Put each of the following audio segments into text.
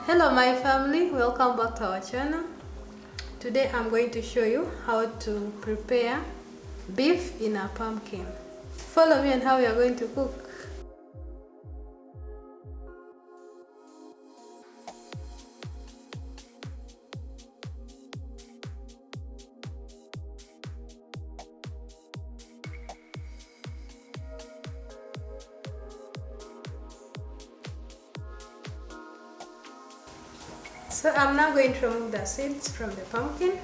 Hello my family, welcome back to our channel. Today I'm going to show you how to prepare beef in a pumpkin. Follow me on how we are going to cook. So I'm now going to remove the seeds from the pumpkin.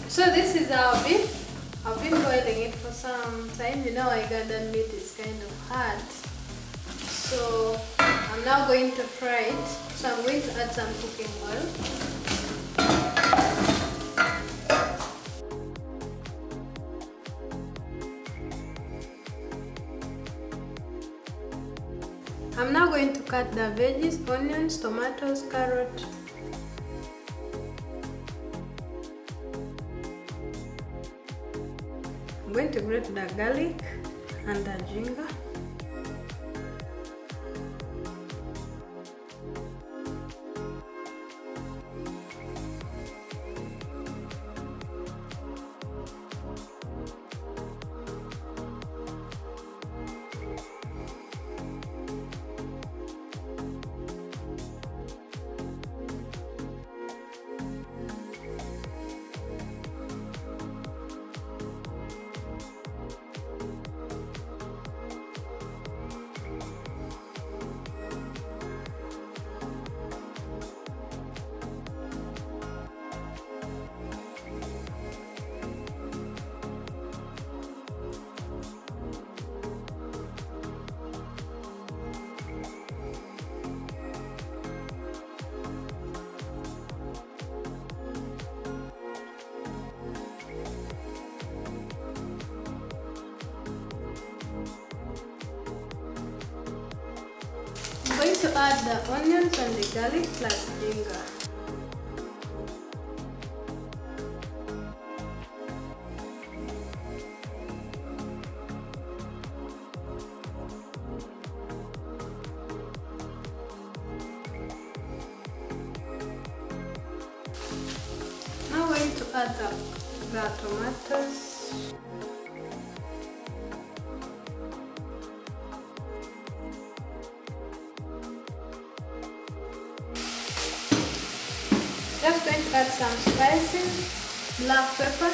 So this is our beef. I've been boiling it for some time. You know, Ugandan meat is kind of hard. So I'm now going to fry it. So I'm going to add some cooking oil. I'm now going to cut the veggies, onions, tomatoes, carrot. I'm going to grate the garlic and the ginger. I'm going to add the onions and the garlic plus ginger. Now I'm going to add the tomatoes. Just going to add some spices, black pepper,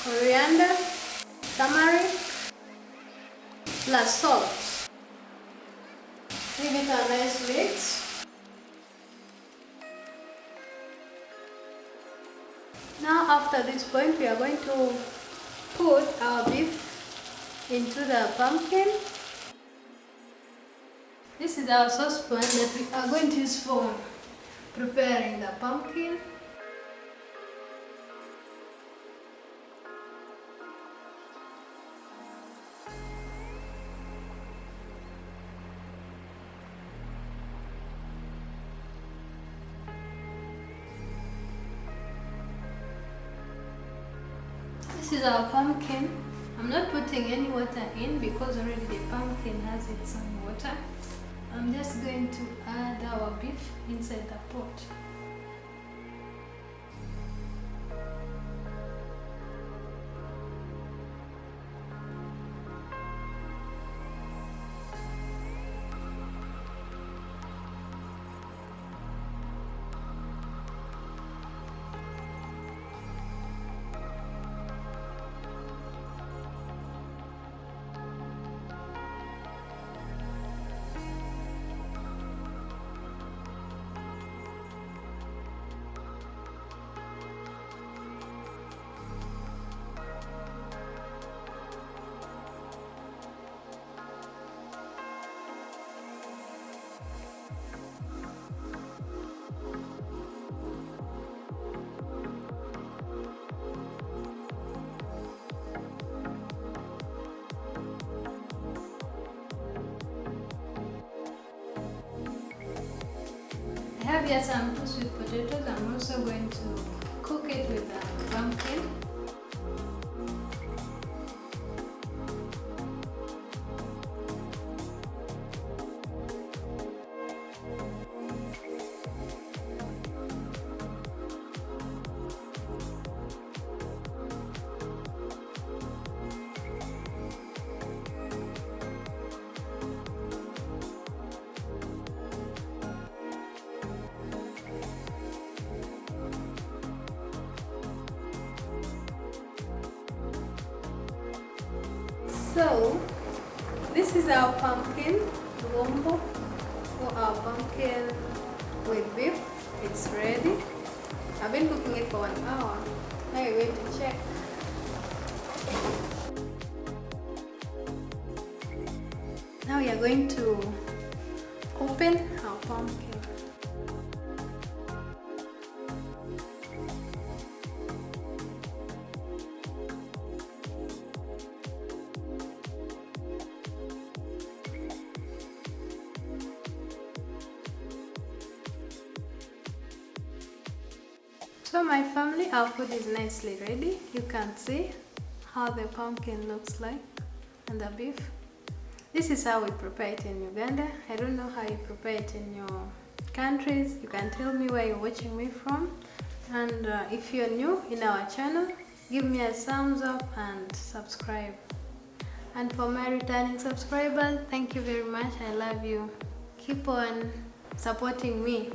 coriander, turmeric, plus salt. Give it a nice mix. Now after this point we are going to put our beef into the pumpkin. This is our saucepan that we are going to use for preparing the pumpkin. This is our pumpkin. I'm not putting any water in because already the pumpkin has its own water. I'm just going to add our beef inside the pot. here some 2 sweet potatoes. I'm also going to cook it with a pumpkin. So this is our pumpkin gumbo, or our pumpkin with beef. It's ready. I've been cooking it for 1 hour. Now you're going to check. Now we are going to open our pumpkin. So my family, our food is nicely ready. You can see how the pumpkin looks like and the beef. This is how we prepare it in Uganda. I don't know how you prepare it in your countries. You can tell me where you're watching me from. And if you're new in our channel, give me a thumbs up and subscribe. And for my returning subscribers, thank you very much. I love you. Keep on supporting me.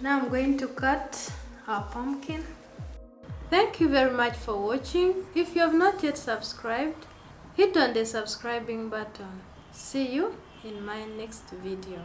Now I'm going to cut our pumpkin. Thank you very much for watching. If you have not yet subscribed, hit on the subscribing button. See you in my next video.